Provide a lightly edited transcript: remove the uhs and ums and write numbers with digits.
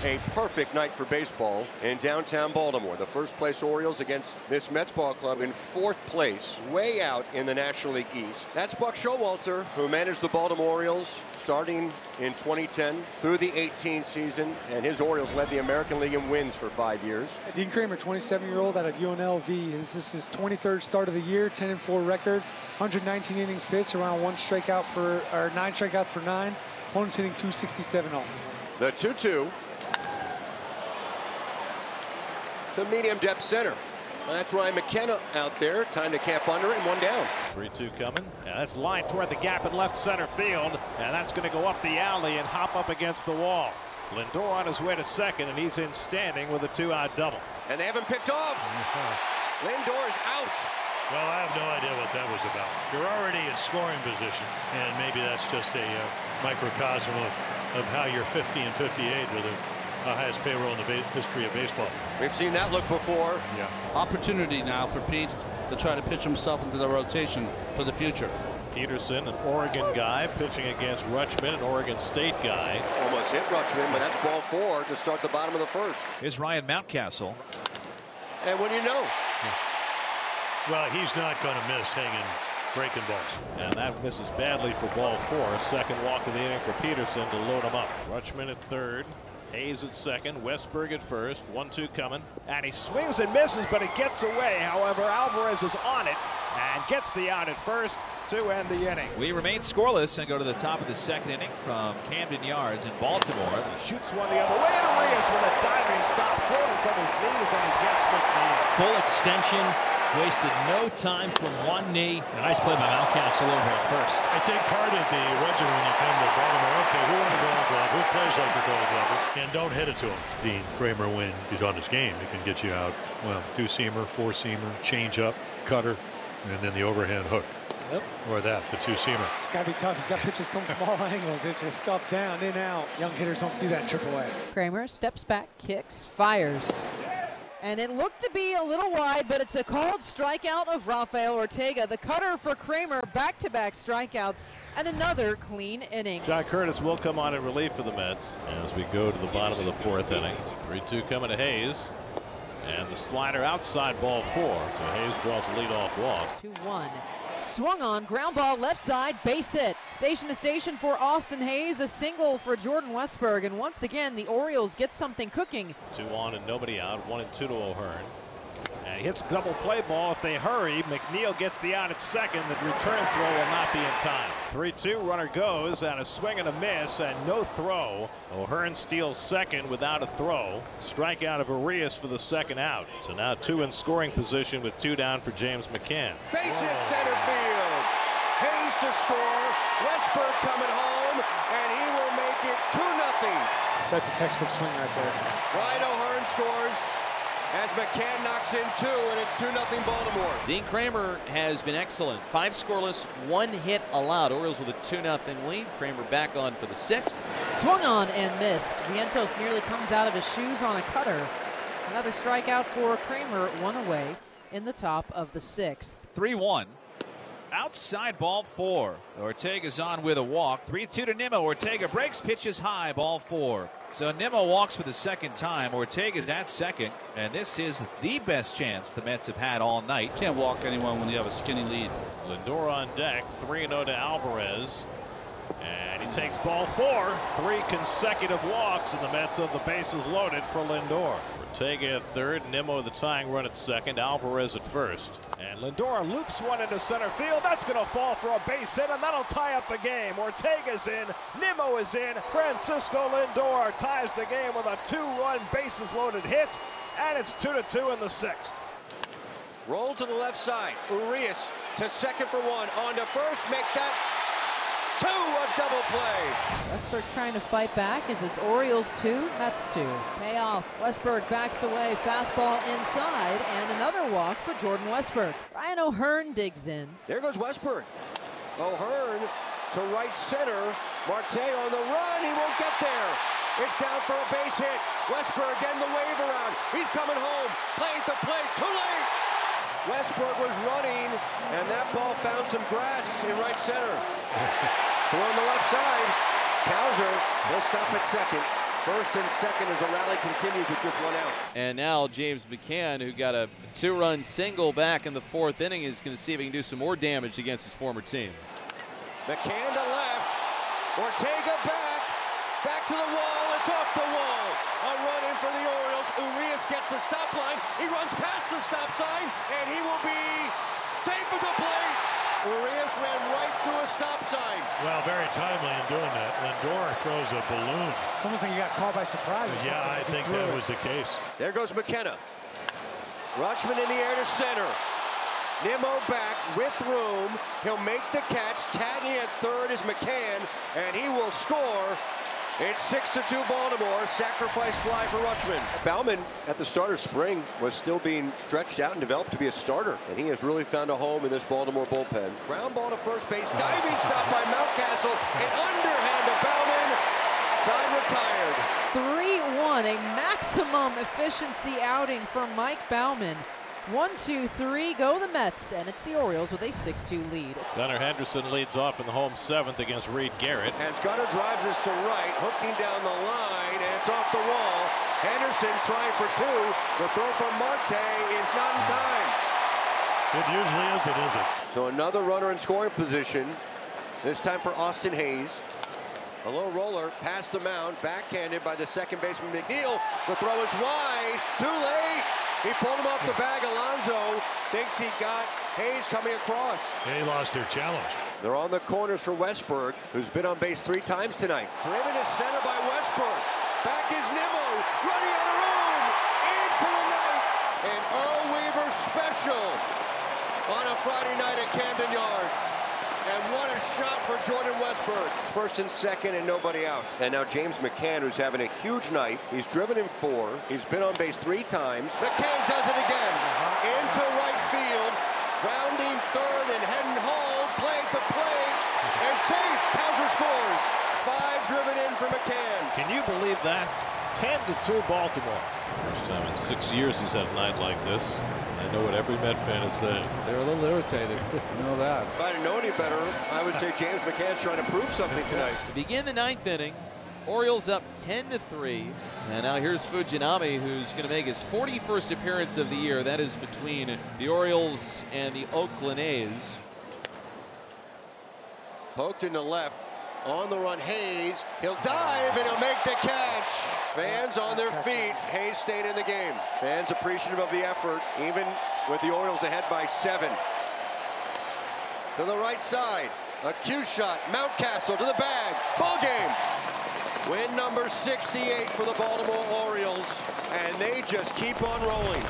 a perfect night for baseball in downtown Baltimore. The first place Orioles against this Mets ball club in 4th place, way out in the National League East. That's Buck Showalter, who managed the Baltimore Orioles starting in 2010 through the 18 season, and his Orioles led the American League in wins for 5 years. Dean Kramer, 27-year-old out of UNLV. This is his 23rd start of the year, 10-4 record, 119 innings pitched, around 9 strikeouts per 9. Opponents hitting 267 off. The 2-2 to medium depth center. That's Ryan McKenna out there. Time to camp under it, and 1 down. 3-2 coming. And that's lined toward the gap in left center field. And that's going to go up the alley and hop up against the wall. Lindor on his way to second, and he's in standing with a 2-out double. And they haven't picked off. Lindor's out. Well, I have no idea what that was about. You're already in scoring position, and maybe that's just a microcosm of how you're 50 and 58 with the highest payroll in the history of baseball. We've seen that look before. Yeah. Opportunity now for Pete to try to pitch himself into the rotation for the future. Peterson, an Oregon guy, pitching against Rutschman, an Oregon State guy. Almost hit Rutschman, but that's ball 4 to start the bottom of the 1st. Here's Ryan Mountcastle. And what do you know? Well, he's not going to miss hanging breaking balls. And that misses badly for ball 4. Second walk of the inning for Peterson to load him up. Rutschman at third. Hayes at second. Westberg at first. 1-2 coming. And he swings and misses, but it gets away. However, Alvarez is on it and gets the out at first to end the inning. We remain scoreless and go to the top of the 2nd inning from Camden Yards in Baltimore. He shoots one the other way, and Arias with a diving stop throwing from his knees, and he gets McNeil. Full extension. Wasted no time from one knee. A nice play by Mountcastle over at first. I take part of the regimen when you come to Baltimore. Okay, who wants a gold glove? Who plays like a gold glove? And don't hit it to him. Dean Kramer, when he's on his game, he can get you out. Well, 2-seamer, 4-seamer, change up, cutter, and then the overhand hook. Yep. Or that, the 2-seamer. It's got to be tough. He's got pitches coming from all angles. It's just up, down, in, out. Young hitters don't see that in AAA. Kramer steps back, kicks, fires. And it looked to be a little wide, but it's a called strikeout of Rafael Ortega. The cutter for Kramer, back-to-back strikeouts, and another clean inning. John Curtis will come on in relief for the Mets as we go to the bottom of the 4th inning. 3-2 coming to Hayes. And the slider outside ball 4. So Hayes draws a leadoff walk. 2-1. Swung on, ground ball left side, base hit. Station to station for Austin Hayes, a single for Jordan Westberg, and once again the Orioles get something cooking. 2 on and nobody out, 1-2 to O'Hearn. And he hits a double play ball. If they hurry, McNeil gets the out at second. The return throw will not be in time. 3-2, runner goes, and a swing and a miss, and no throw. O'Hearn steals second without a throw. Strikeout of Arias for the 2nd out. So now 2 in scoring position with 2 down for James McCann. Base hit center field. Hayes to score. Westberg coming home, and he will make it 2-0. That's a textbook swing right there. Ryan O'Hearn scores as McCann knocks in 2, and it's 2-0 Baltimore. Dean Kramer has been excellent. 5 scoreless, 1 hit allowed. Orioles with a 2-0 lead. Kramer back on for the 6th. Swung on and missed. Vientos nearly comes out of his shoes on a cutter. Another strikeout for Kramer, 1 away in the top of the 6th. 3-1. Outside ball 4. Ortega's on with a walk. 3-2 to Nimmo. Ortega breaks, pitches high, ball 4. So Nimmo walks for the 2nd time. Ortega's at second, and this is the best chance the Mets have had all night. Can't walk anyone when you have a skinny lead. Lindor on deck, 3-0 to Alvarez. And he takes ball 4. 3 consecutive walks, and the Mets have the bases loaded for Lindor. Ortega at third, Nimmo the tying run at second, Alvarez at first. And Lindor loops one into center field. That's going to fall for a base hit, and that'll tie up the game. Ortega's in, Nimmo is in. Francisco Lindor ties the game with a 2-run bases loaded hit, and it's 2-2 in the 6th. Roll to the left side. Urias to second for 1. On to first. Make that 2, a double play. Westberg trying to fight back as it's Orioles 2, Mets 2. Payoff. Westberg backs away, fastball inside, and another walk for Jordan Westberg. Ryan O'Hearn digs in. There goes Westberg. O'Hearn to right center. Marte on the run. He won't get there. It's down for a base hit. Westberg getting the wave around. He's coming home. Playing at the plate. Too late. Westberg was running, and that ball found some grass in right center. Throw on the left side. Cowser will stop at second. First and second as the rally continues with just one out. And now James McCann, who got a 2-run single back in the 4th inning, is going to see if he can do some more damage against his former team. McCann to left. Ortega back to the wall. It's off the wall. A run in for the Orioles. Urias gets the stop line. He runs past the stop sign, and he will be safe at the plate. Urias ran right through a stop sign. Well, very timely in doing that. Lindor throws a balloon. It's almost like he got caught by surprise. Yeah, I think that was the case. There goes McKenna. Rutschman in the air to center. Nimmo back with room. He'll make the catch. Tagging at third is McCann, and he will score. It's 6-2 Baltimore. Sacrifice fly for Rutschman. Baumann at the start of spring was still being stretched out and developed to be a starter, and he has really found a home in this Baltimore bullpen. Ground ball to first base. Diving stop by Mountcastle. An underhand to Baumann. Side retired. 3-1, a maximum efficiency outing for Mike Baumann. 1-2-3, go the Mets, and it's the Orioles with a 6-2 lead. Gunnar Henderson leads off in the home 7th against Reed Garrett. As Gunnar drives this to right, hooking down the line, and it's off the wall. Henderson trying for 2. The throw from Marte is not in time. It usually is, it isn't. So another runner in scoring position, this time for Austin Hayes. A low roller past the mound, backhanded by the second baseman McNeil. The throw is wide, too late. He pulled him off the bag. Alonso thinks he got Hayes coming across. They lost their challenge. They're on the corners for Westberg, who's been on base 3 times tonight. Driven to center by Westberg. Back is Nimmo, running out of room, into the night. An Earl Weaver special on a Friday night at Camden Yards. And what a shot for Jordan Westberg. First and second and nobody out. And now James McCann, who's having a huge night. He's driven in 4. He's been on base 3 times. McCann does it again. Into right field. Rounding third and heading home. Playing to plate. And safe. Hauser scores. 5 driven in for McCann. Can you believe that? 10-2 Baltimore. First time in 6 years he's had a night like this. I know what every Met fan is saying. They're a little irritated. You know that. If I didn't know any better, I would say James McCann's trying to prove something tonight. To begin the 9th inning, Orioles up 10-3. And now here's Fujinami, who's going to make his 41st appearance of the year. That is between the Orioles and the Oakland A's. Poked in the left. On the run, Hayes. He'll dive and he'll make the catch. Fans on their feet. Hayes stayed in the game. Fans appreciative of the effort, even with the Orioles ahead by 7. To the right side. A cue shot. Mountcastle to the bag. Ball game. Win number 68 for the Baltimore Orioles. And they just keep on rolling.